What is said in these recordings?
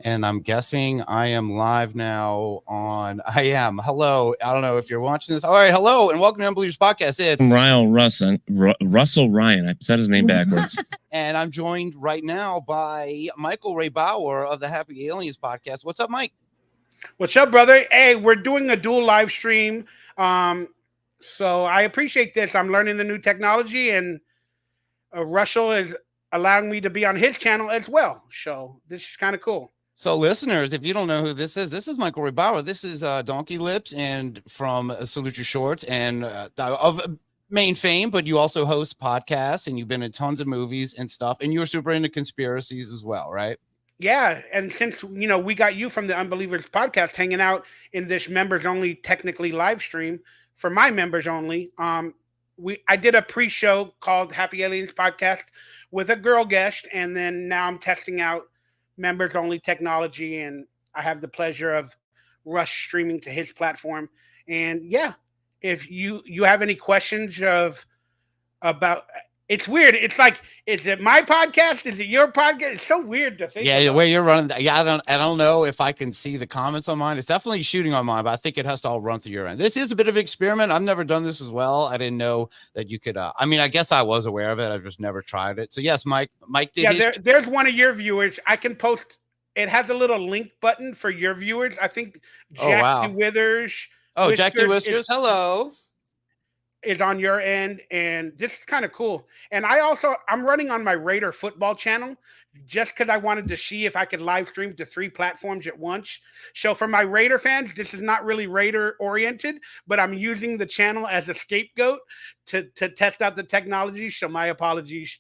And I'm guessing I am live now on. I am. Hello. I don't know if you're watching this. All right. Hello and welcome to Unbelievers Podcast. It's Russell Ryan. I said his name backwards. And I'm joined right now by Michael Ray Bauer of the Happy Aliens Podcast. What's up, Mike? What's up, brother? Hey, we're doing a dual live stream. So I appreciate this. I'm learning the new technology, and Russell is allowing me to be on his channel as well. So this is kind of cool. So, listeners, if you don't know who this is Michael Ray Bauer. This is Donkey Lips and from Salute Your Shorts and of main fame, but you also host podcasts and you've been in tons of movies and stuff, and you're super into conspiracies as well, right? Yeah, and since we got you from the Unbelievers Podcast hanging out in this members only, technically live stream for my members only. I did a pre-show called Happy Aliens Podcast with a girl guest, and then now I'm testing out members only technology, and I have the pleasure of Rush streaming to his platform. And yeah, if you have any questions about, it's weird. It's like, is it my podcast? Is it your podcast? It's so weird to think. Yeah, the way you're running. Yeah, I don't know if I can see the comments on mine. It's definitely shooting on mine, but I think it has to all run through your end. This is a bit of an experiment. I've never done this as well. I didn't know that you could. I mean, I guess I was aware of it. I've just never tried it. So yes, Mike did. Yeah, there's one of your viewers. I can post. It has a little link button for your viewers. I think Jackie Withers. Oh, Jackie Whiskers. Hello. Is on your end, and this is kind of cool. And I'm running on my Raider football channel just because I wanted to see if I could live stream to 3 platforms at once. So for my Raider fans, this is not really Raider oriented, but I'm using the channel as a scapegoat to test out the technology. So my apologies.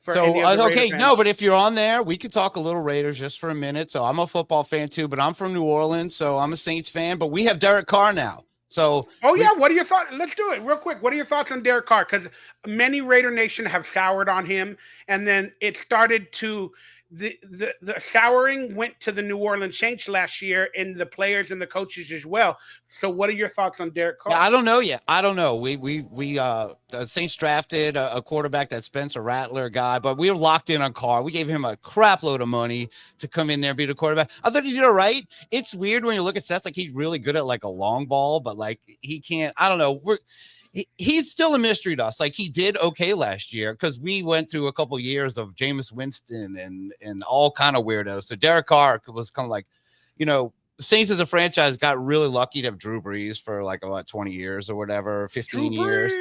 Okay, no, but if you're on there, we could talk a little Raiders just for a minute. So I'm a football fan too, but I'm from New Orleans, so I'm a Saints fan. But we have Derek Carr now. So, what are your thoughts? Let's do it real quick. What are your thoughts on Derek Carr? Because many Raider Nation have soured on him, and then it started to the souring went to the New Orleans Saints last year, and the players and the coaches as well. So, what are your thoughts on Derek Carr? Yeah, I don't know yet. I don't know. We the Saints drafted a quarterback, that Spencer Rattler guy, but we were locked in on Carr. We gave him a crap load of money to come in there and be the quarterback. I thought he did all right. It's weird when you look at stats, like he's really good at like a long ball, but like he can't. I don't know. He's still a mystery to us. Like he did okay last year because we went through a couple of years of Jameis Winston and all kind of weirdos. So Derek Carr was kind of like, Saints as a franchise got really lucky to have Drew Brees for like about 20 years or whatever, 15 years.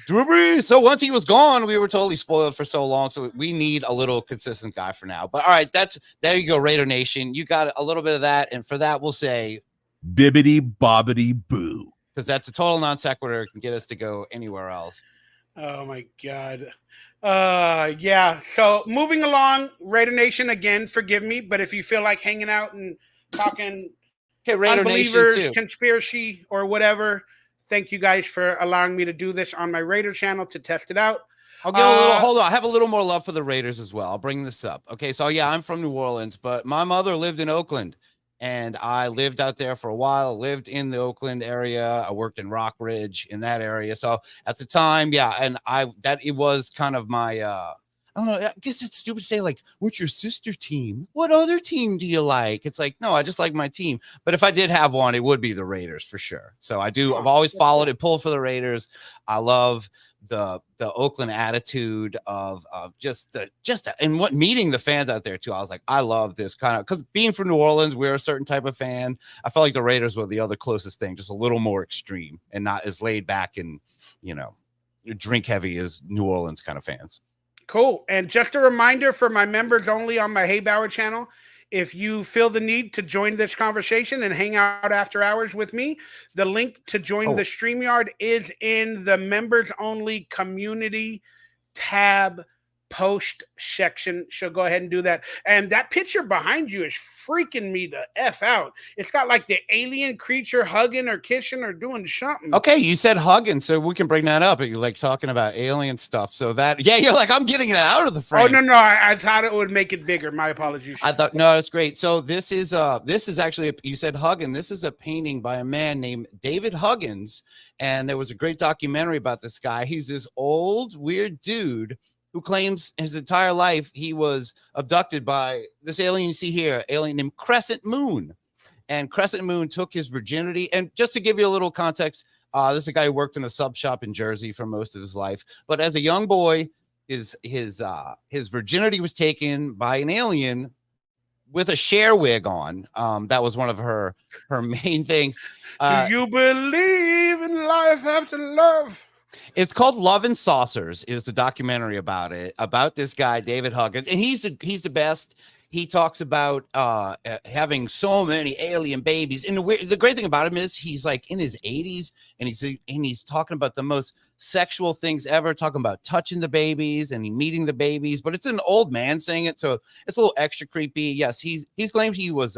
Drew Brees. So once he was gone, we were totally spoiled for so long. So we need a little consistent guy for now. But all right, there you go, Raider Nation. You got a little bit of that, and for that we'll say bibbity bobbity boo. Because that's a total non sequitur, can get us to go anywhere else. Oh my God. Yeah. So moving along, Raider Nation, again, forgive me, but if you feel like hanging out and talking Raider Unbelievers, Nation too. Conspiracy or whatever, thank you guys for allowing me to do this on my Raider channel to test it out. I'll get a little, hold on. I have a little more love for the Raiders as well. I'll bring this up. Okay. So yeah, I'm from New Orleans, but my mother lived in Oakland. And I lived out there for a while, lived in the Oakland area. I worked in Rock Ridge in that area. So at the time, yeah. And it was kind of my, I don't know, I guess it's stupid to say like, what's your sister team? What other team do you like? It's like, no, I just like my team. But if I did have one, it would be the Raiders for sure. So I've always followed and pulled for the Raiders. I love the Oakland attitude of and what meeting the fans out there too. I was like, I love this kind of, because being from New Orleans, we're a certain type of fan. I felt like the Raiders were the other closest thing, just a little more extreme and not as laid back and drink heavy as New Orleans kind of fans. Cool. And just a reminder for my members only on my Hey Bauer channel, if you feel the need to join this conversation and hang out after hours with me, the link to join the StreamYard is in the members only community tab post section. So go ahead and do that. And that picture behind you is freaking me the F out. It's got like the alien creature hugging or kissing or doing something. Okay, you said hugging, so we can bring that up. You're like talking about alien stuff. So that, yeah, you're like, I'm getting it out of the frame. Oh, no. I thought it would make it bigger. My apologies. I thought, no, that's great. So this is actually, you said hugging. This is a painting by a man named David Huggins. And there was a great documentary about this guy. He's this old, weird dude. who claims his entire life he was abducted by this alien you see here, alien named Crescent Moon. And Crescent Moon took his virginity. And just to give you a little context, this is a guy who worked in a sub shop in Jersey for most of his life. But as a young boy, his virginity was taken by an alien with a Cher wig on. That was one of her main things. Do you believe in life after love? It's called Love and Saucers, is the documentary about it, about this guy, David Huggins. And he's the best. He talks about having so many alien babies. And the great thing about him is he's like in his 80s and he's talking about the most sexual things ever, talking about touching the babies and meeting the babies. But it's an old man saying it, so it's a little extra creepy. Yes, he's claimed he was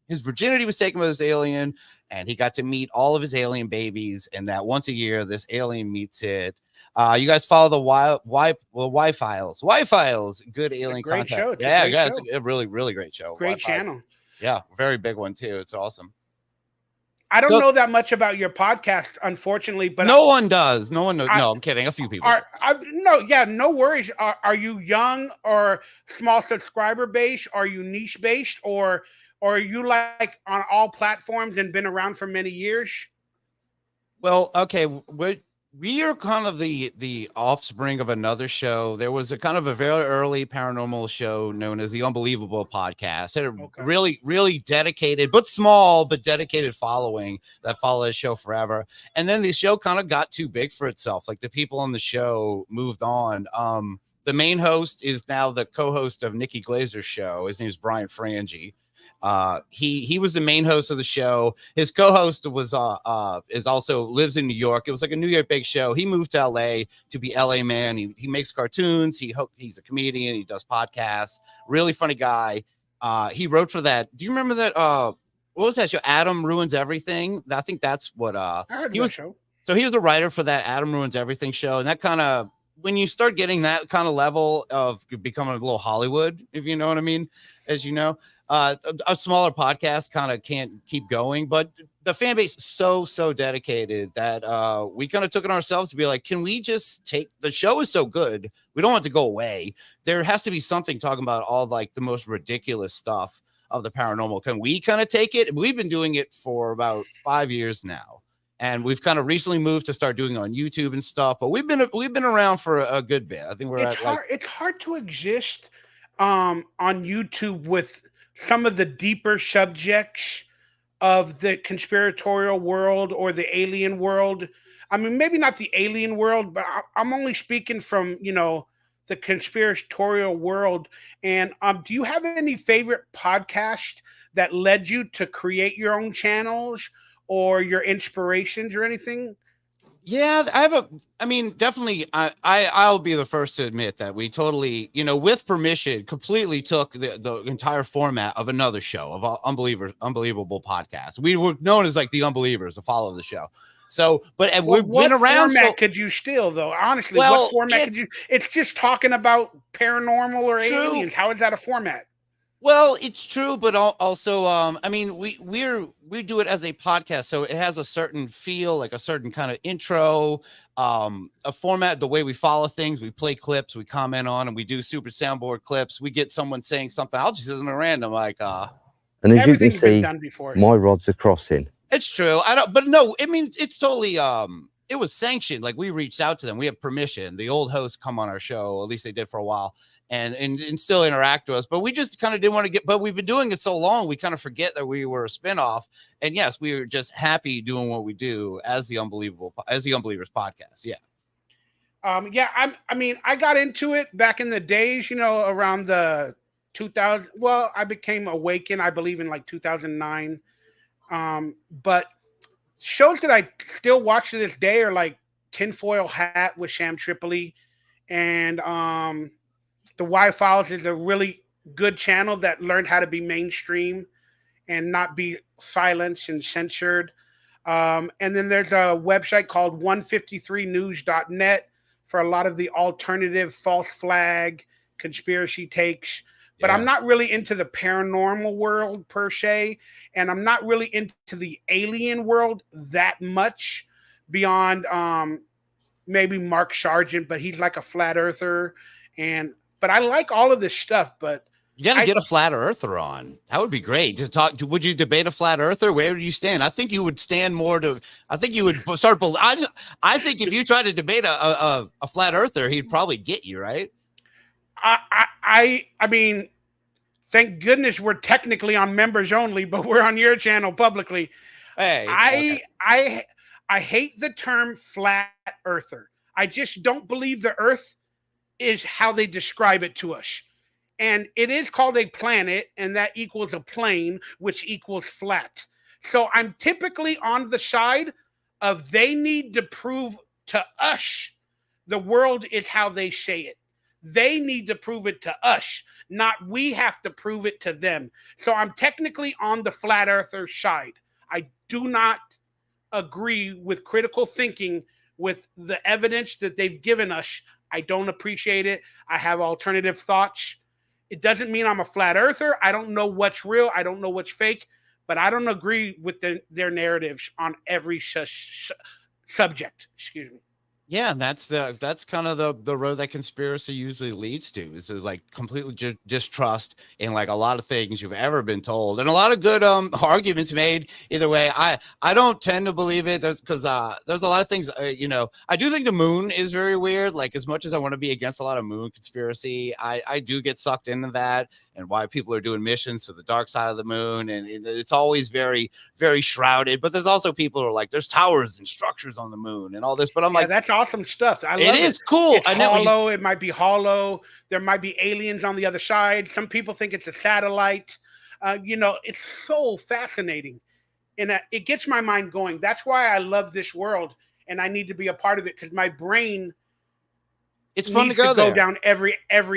his virginity was taken by this alien, and he got to meet all of his alien babies, and that once a year this alien meets it. You guys follow the Y Files. Y Files, good alien great content. show. It's It's a really, really great show. Great Y-Files. channel. Yeah, very big one too. It's awesome. I don't know that much about your podcast, unfortunately, but no one does. No one knows. No, I'm kidding. A few people. No worries. Are you young or small subscriber base? Are you niche based, or are you like on all platforms and been around for many years? Well, okay, we are kind of the offspring of another show. There was a kind of a very early paranormal show known as the Unbelievable Podcast. It had a really, really dedicated, but small, but dedicated following that followed the show forever. And then the show kind of got too big for itself. Like the people on the show moved on. The main host is now the co-host of Nikki Glazer's show. His name is Brian Frangie. He was the main host of the show. His co-host was also lives in New York. It was like a New York big show. He moved to LA to be LA man. He makes cartoons. He's a comedian. He does podcasts. Really funny guy. He wrote for that. Do you remember that? What was that show? Adam Ruins Everything. I think that's what I heard he that was. show. So he was the writer for that Adam Ruins Everything show, and that kind of, when you start getting that kind of level of becoming a little Hollywood, if you know what I mean, as you know. A smaller podcast kind of can't keep going, but the fan base is so dedicated that we kind of took it ourselves to be like, can we just take the show is so good, we don't want it to go away. There has to be something talking about all like the most ridiculous stuff of the paranormal. Can we kind of take it? We've been doing it for about 5 years now, and we've kind of recently moved to start doing it on YouTube and stuff, but we've been around for a good bit. I think it's hard to exist on YouTube with some of the deeper subjects of the conspiratorial world or the alien world. I mean, maybe not the alien world, but I'm only speaking from, the conspiratorial world. And do you have any favorite podcast that led you to create your own channels or your inspirations or anything? Yeah, definitely. I'll be the first to admit that we totally, with permission, completely took the entire format of another show of Unbelievable Podcast. We were known as like the Unbelievers to follow the show. So, but we've been around. What format could you steal, though? Honestly, what format could you? It's just talking about paranormal or aliens. How is that a format? Well, it's true, but also, we do it as a podcast, so it has a certain feel, like a certain kind of intro, a format, the way we follow things. We play clips, we comment on, and we do super soundboard clips. We get someone saying something. I'll just listen random, like, and as you can see, my rods are crossing. It's true. But no, it's totally, it was sanctioned. Like we reached out to them. We have permission. The old hosts come on our show, at least they did for a while. And still interact with us, but we just kind of didn't want to but we've been doing it so long, we kind of forget that we were a spinoff. And yes, we were just happy doing what we do as the Unbelievers podcast. Yeah. I got into it back in the days, around the 2000. Well, I became awakened, I believe, in like 2009. But shows that I still watch to this day are like Tinfoil Hat with Sham Tripoli, and the Y-Files is a really good channel that learned how to be mainstream and not be silenced and censored. And then there's a website called 153news.net for a lot of the alternative false flag conspiracy takes. But I'm not really into the paranormal world per se, and I'm not really into the alien world that much beyond maybe Mark Sargent, but he's like a flat earther. But I like all of this stuff, but you got to get a flat earther on. That would be great to talk to. Would you debate a flat earther? Where would you stand? I think you would stand more to, I think you would start. I think if you tried to debate a flat earther, he'd probably get you, right? I mean, thank goodness we're technically on members only, but we're on your channel publicly. Hey, I hate the term flat earther. I just don't believe the earth is how they describe it to us. And it is called a planet, and that equals a plane, which equals flat. So I'm typically on the side of they need to prove to us the world is how they say it. They need to prove it to us, not we have to prove it to them. So I'm technically on the flat earther side. I do not agree with critical thinking with the evidence that they've given us. I don't appreciate it. I have alternative thoughts. It doesn't mean I'm a flat earther. I don't know what's real. I don't know what's fake, but I don't agree with their narratives on every subject. Excuse me. Yeah, that's kind of the road that conspiracy usually leads to. Is like completely distrust in like a lot of things you've ever been told, and a lot of good arguments made either way. I don't tend to believe it because there's a lot of things. I do think the moon is very weird. Like as much as I want to be against a lot of moon conspiracy, I do get sucked into that and why people are doing missions to the dark side of the moon, and it's always very, very shrouded. But there's also people who are like, there's towers and structures on the moon and all this. But I'm like, that's awesome stuff. I love it. It is cool. It's hollow. It might be hollow. There might be aliens on the other side. Some people think it's a satellite. It's so fascinating, and it gets my mind going. That's why I love this world, and I need to be a part of it because my brain. It's fun to go down every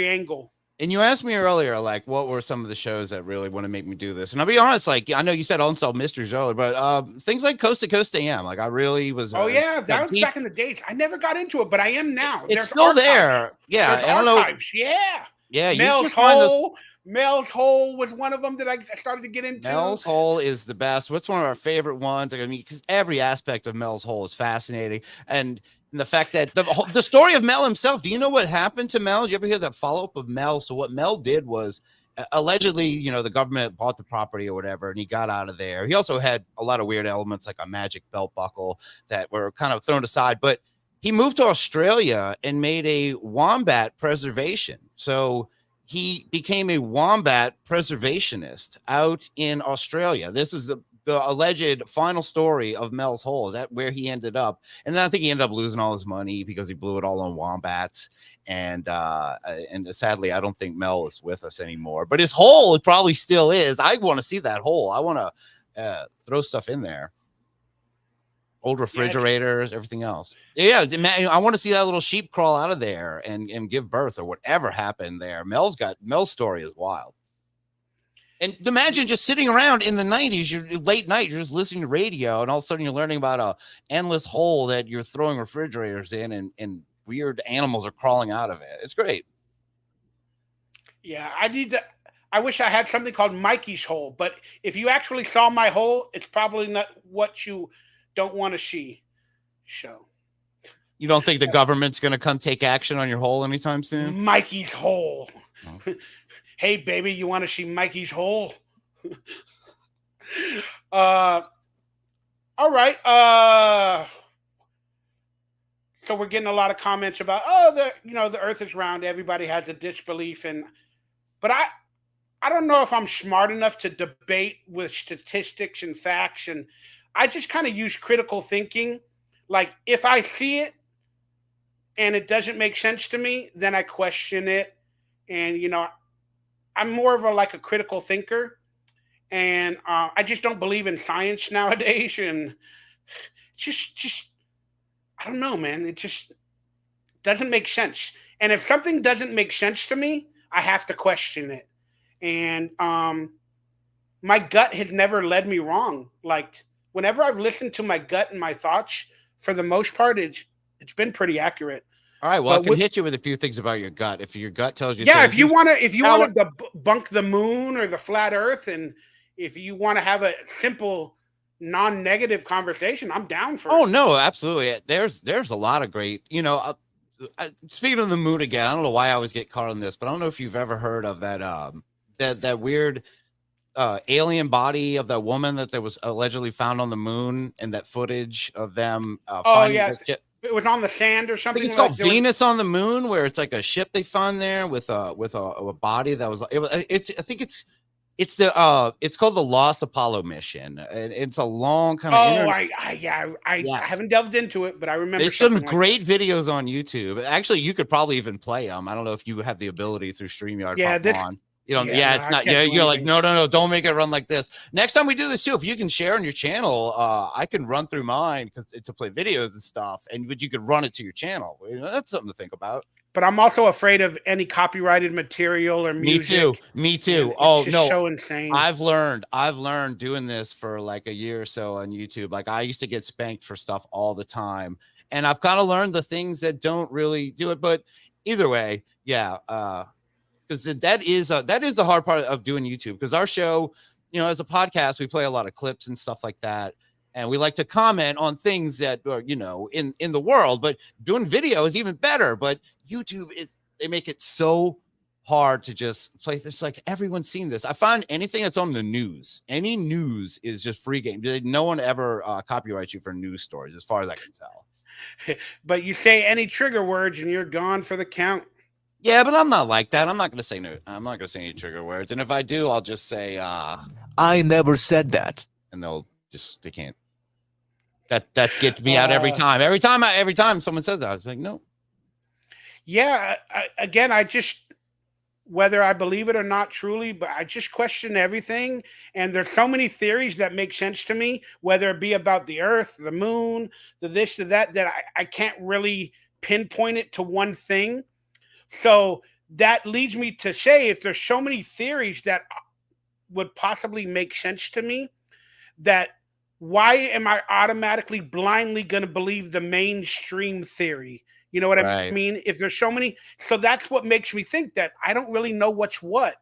angle. And you asked me earlier, like, what were some of the shows that really want to make me do this? And I'll be honest, like, I know you said Unsolved Mysteries earlier, but things like Coast to Coast AM, like, I really was. Oh, yeah, that was back in the days. I never got into it, but I am now. It's still there. Yeah. There's archives. Yeah. Yeah. Mel's Hole. Mel's Hole was one of them that I started to get into. Mel's Hole is the best. What's one of our favorite ones? I mean, because every aspect of Mel's Hole is fascinating. And the fact that the story of Mel himself, do you know what happened to Mel? Did you ever hear the follow-up of Mel? So what Mel did was allegedly, the government bought the property or whatever, and he got out of there. He also had a lot of weird elements like a magic belt buckle that were kind of thrown aside, but he moved to Australia and made a wombat preservation. So he became a wombat preservationist out in Australia. This is the alleged final story of Mel's Hole. Is that where he ended up? And then I think he ended up losing all his money because he blew it all on wombats. And sadly, I don't think Mel is with us anymore. But his hole, it probably still is. I want to see that hole. I want to throw stuff in there. Old refrigerators, everything else. Yeah, I want to see that little sheep crawl out of there and give birth or whatever happened there. Mel's story is wild. And imagine just sitting around in the 90s, you're late night, you're just listening to radio, and all of a sudden you're learning about a endless hole that you're throwing refrigerators in, and weird animals are crawling out of it. It's great. Yeah, I wish I had something called Mikey's Hole, but if you actually saw my hole, it's probably not what you don't want to see. So. You don't think the government's going to come take action on your hole anytime soon? Mikey's Hole. Oh. Hey, baby, you want to see Mikey's hole? All right. So we're getting a lot of comments about, the earth is round. Everybody has a disbelief. But I don't know if I'm smart enough to debate with statistics and facts. And I just kind of use critical thinking. Like if I see it and it doesn't make sense to me, then I question it. And, I'm more of a critical thinker, and I just don't believe in science nowadays. And just I don't know, man. It just doesn't make sense. And if something doesn't make sense to me, I have to question it. And my gut has never led me wrong. Like whenever I've listened to my gut and my thoughts, for the most part, it's been pretty accurate. All right. Well, I can hit you with a few things about your gut. If your gut tells you, if you want to debunk the moon or the flat Earth, and if you want to have a simple, non-negative conversation, I'm down for. Oh no, absolutely. There's a lot of great. speaking of the moon again, I don't know why I always get caught on this, but I don't know if you've ever heard of that that weird alien body of that woman that was allegedly found on the moon, and that footage of them finding it was on the sand or something. I think it's called Venus on the Moon, where it's like a ship they found there with a body that was I think it's called the Lost Apollo mission, and it's a long kind of I haven't delved into it, but I remember there's some great videos on YouTube. Actually, you could probably even play them. I don't know if you have the ability through StreamYard. It's not. Yeah, you're like, no, don't make it run like this. Next time we do this too, if you can share on your channel, I can run through mine to play videos and stuff, but you could run it to your channel. That's something to think about. But I'm also afraid of any copyrighted material or music. Me too. It's so insane. I've learned doing this for like a year or so on YouTube. Like I used to get spanked for stuff all the time, and I've kind of learned the things that don't really do it. But either way, because that is the hard part of doing YouTube, because our show, as a podcast, we play a lot of clips and stuff like that, and we like to comment on things that are in the world, but doing video is even better. But YouTube they make it so hard to just play this. Like everyone's seen this. I find anything that's on the news, any news is just free game. No one ever copyrights you for news stories, as far as I can tell. But you say any trigger words and you're gone for the count. Yeah, but I'm not like that. I'm not going to say no. I'm not going to say any trigger words. And if I do, I'll just say, I never said that. And they can't. That gets me out every time. Every time someone says that, I was like, no. Yeah. Again, whether I believe it or not truly, but I just question everything. And there's so many theories that make sense to me, whether it be about the earth, the moon, the this, the that I can't really pinpoint it to one thing. So that leads me to say, if there's so many theories that would possibly make sense to me, that why am I automatically blindly going to believe the mainstream theory? You know what I mean? If there's so many, so that's what makes me think that I don't really know what's what.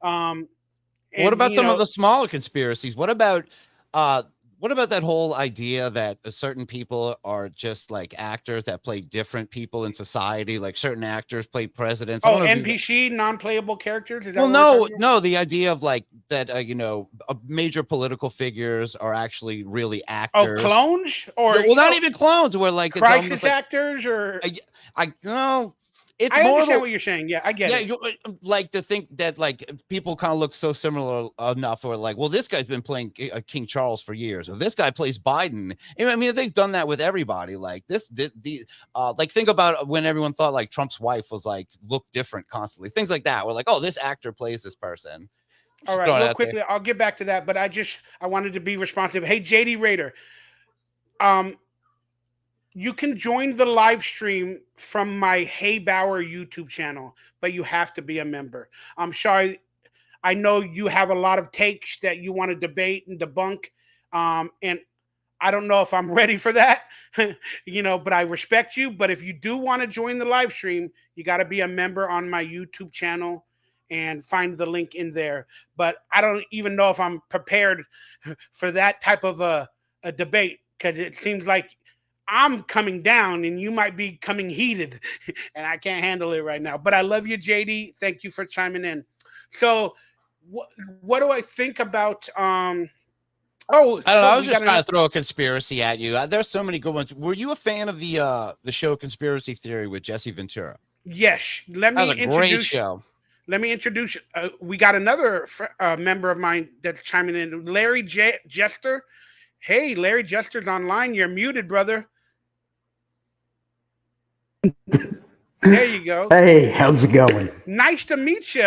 What about some of the smaller conspiracies? What about that whole idea that certain people are just like actors that play different people in society? Like certain actors play presidents. NPC, non-playable characters? No. The idea of like that, major political figures are actually really actors. Oh, clones? Not even clones. Where like crisis actors, or I know. I understand what you're saying. Yeah, I get it. You like to think that like people kind of look so similar enough, or like, well, this guy's been playing King Charles for years, or this guy plays Biden. I mean, they've done that with everybody. Like like think about when everyone thought like Trump's wife was like looked different constantly. Things like that. We're like, oh, this actor plays this person. All right, real quickly, I'll get back to that, but I wanted to be responsive. Hey, JD Raider, you can join the live stream from my Hey Bauer YouTube channel, but you have to be a member. I'm sorry. I know you have a lot of takes that you want to debate and debunk. And I don't know if I'm ready for that, but I respect you. But if you do want to join the live stream, you got to be a member on my YouTube channel and find the link in there. But I don't even know if I'm prepared for that type of a debate, because it seems like I'm coming down and you might be coming heated, and I can't handle it right now. But I love you, JD. Thank you for chiming in. So what do I think about I don't know. I was just trying to throw a conspiracy at you. There's so many good ones. Were you a fan of the show Conspiracy Theory with Jesse Ventura? Yes. That was a great show. Let me introduce. We got another member of mine that's chiming in, Larry Jester. Hey, Larry Jester's online. You're muted, brother. There you go. Hey, how's it going? Nice to meet you.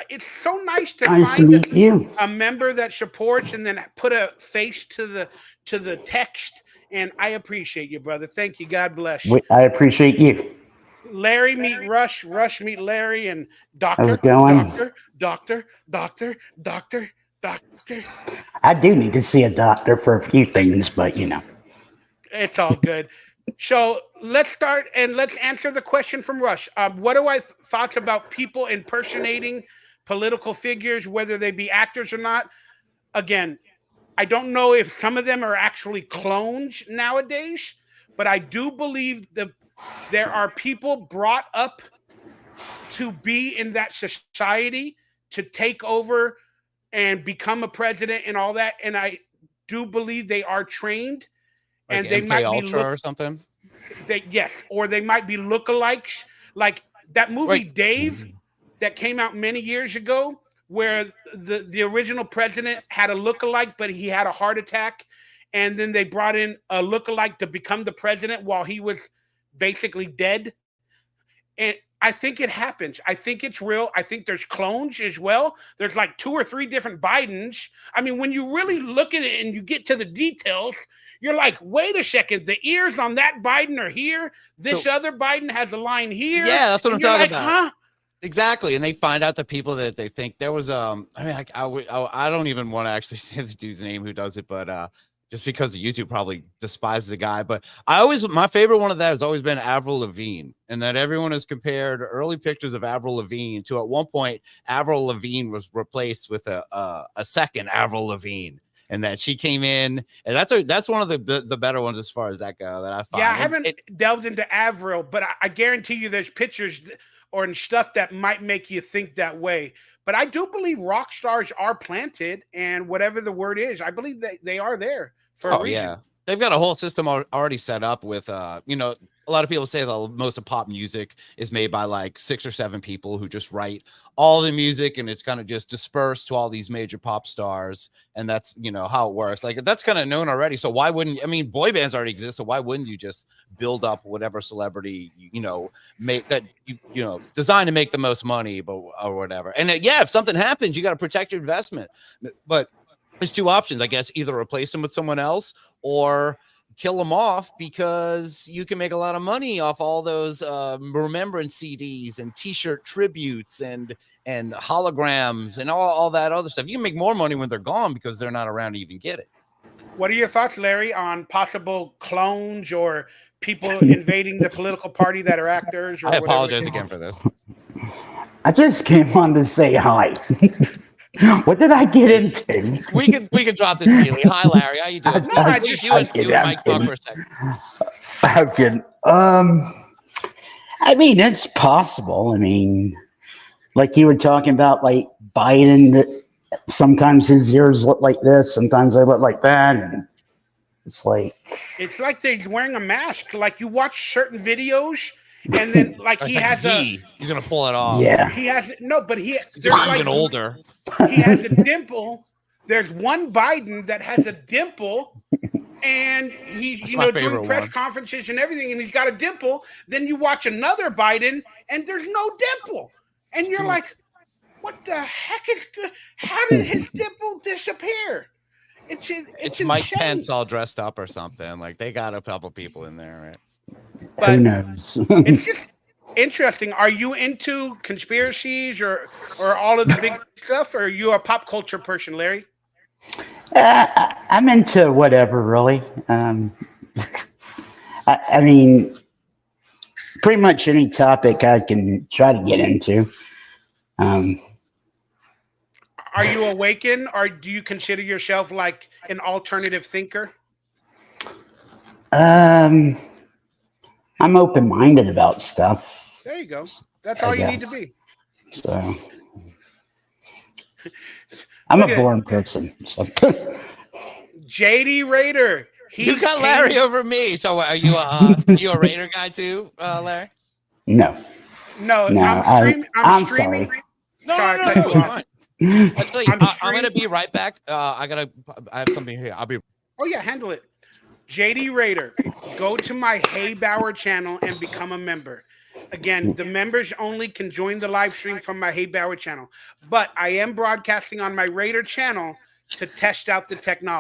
It's so nice to meet you. A member that supports and then put a face to the text. And I appreciate you, brother. Thank you. God bless. I appreciate you. Larry meet Rush. Rush meet Larry, and Doctor. How's it going? Doctor. I do need to see a doctor for a few things, but it's all good. So let's start and let's answer the question from Rush. What are thoughts about people impersonating political figures, whether they be actors or not? Again, I don't know if some of them are actually clones nowadays, but I do believe the There are people brought up to be in that society, to take over and become a president and all that. And I do believe they are trained, like and they MK might Ultra be or something. yes, or they might be lookalikes, like that movie Right. Dave that came out many years ago, where the original president had a lookalike, but he had a heart attack, and then they brought in a lookalike to become the president while he was basically dead. And I think it happens. I think it's real. I think there's clones as well. There's like 2 or 3 different Bidens. I mean, when you really look at it and you get to the details, you're like, wait a second, the ears on that Biden are here. This other Biden has a line here. Yeah, that's what I'm talking about. Huh? Exactly, and they find out the people that they think there was. I mean, I don't even want to actually say the dude's name who does it, but just because YouTube probably despises the guy. But my favorite one of that has always been Avril Lavigne, and that everyone has compared early pictures of Avril Lavigne to, at one point, Avril Lavigne was replaced with a second Avril Lavigne. And that she came in, and that's one of the better ones as far as that go that I find. Yeah, I haven't delved into Avril, but I guarantee you there's pictures or stuff that might make you think that way. But I do believe rock stars are planted, and whatever the word is, I believe they are there for a reason. Yeah, they've got a whole system already set up with a lot of people say that most of pop music is made by like 6 or 7 people who just write all the music, and it's kind of just dispersed to all these major pop stars, and that's how it works. Like, that's kind of known already. So why wouldn't boy bands already exist? So why wouldn't you just build up whatever celebrity make that designed to make the most money, or whatever? And if something happens, you got to protect your investment. But there's 2 options, I guess: either replace them with someone else or kill them off, because you can make a lot of money off all those remembrance CDs and t-shirt tributes and holograms and all that other stuff. You can make more money when they're gone because they're not around to even get it. What are your thoughts, Larry, on possible clones or people invading the political party that are actors? Or I apologize again for this. I just came on to say hi. What did I get into? We can drop this immediately. Hi, Larry. How you doing? I You and Mike talk for a second. Okay. I mean, it's possible. I mean, like you were talking about, like Biden, that sometimes his ears look like this, sometimes they look like that, and it's like they're wearing a mask. Like, you watch certain videos, and then like he's gonna pull it off. Yeah. He has but there's even older. He has a dimple. There's one Biden that has a dimple, and he's doing press conferences and everything, and he's got a dimple. Then you watch another Biden, and there's no dimple, and you're like, "What the heck is good? How did his dimple disappear?" It's Mike Pence all dressed up or something. Like, they got a couple people in there, right? But who knows? It's just interesting. Are you into conspiracies or all of the big stuff, or are you a pop culture person, Larry? I'm into whatever, really. I mean, pretty much any topic I can try to get into. Are you awakened, or do you consider yourself like an alternative thinker? I'm open-minded about stuff. There you go. That's all you need to be. So I'm a boring person. So. JD Raider. You got Larry over me. So are you a Raider guy too, Larry? No. I'm streaming. Sorry. No. I'm gonna be right back. I have something here. Oh yeah, handle it. JD Raider, go to my Hey Bauer channel and become a member. Again, the members only can join the live stream from my Hey Bauer channel. But I am broadcasting on my Raider channel to test out the technology.